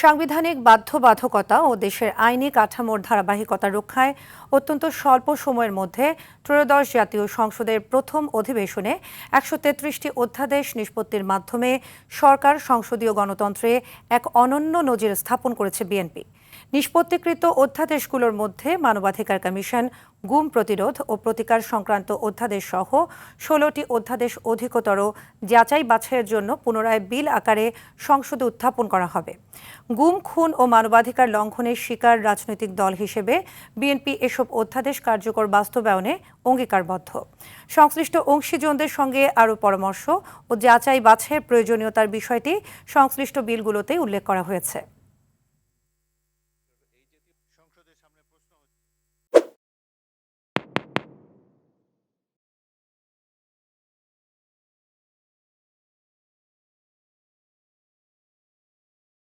সাংবিধানিক বাধ্যবাধকতা ও দেশের আইনি কাঠামোর ধারাবাহিকতা রক্ষায় অত্যন্ত স্বল্প সময়ের মধ্যে ত্রয়োদশ জাতীয় সংসদের প্রথম অধিবেশনে ১৩৩টি অধ্যাদেশ নিষ্পত্তির মাধ্যমে সরকার সংসদীয় গণতন্ত্রে এক অনন্য নজির স্থাপন করেছে বিএনপি। নিষ্পত্তিকৃত অধ্যাদেশগুলোর মধ্যে মানবাধিকার কমিশন, গুম প্রতিরোধ ও প্রতিকার সংক্রান্ত অধ্যাদেশ সহ ১৬টি অধ্যাদেশ অধিকতর যাচাই বাছাইয়ের জন্য পুনরায় বিল আকারে সংসদে উত্থাপন করা হবে। গুম, খুন ও মানবাধিকার লঙ্ঘনের শিকার রাজনৈতিক দল হিসেবে বিএনপি এসব অধ্যাদেশ কার্যকর বাস্তবায়নে অঙ্গীকারবদ্ধ। সংশ্লিষ্ট অংশীজনদের সঙ্গে আরও পরামর্শ ও যাচাই বাছাইয়ের প্রয়োজনীয়তার বিষয়টি সংশ্লিষ্ট বিলগুলোতে উল্লেখ করা হয়েছে।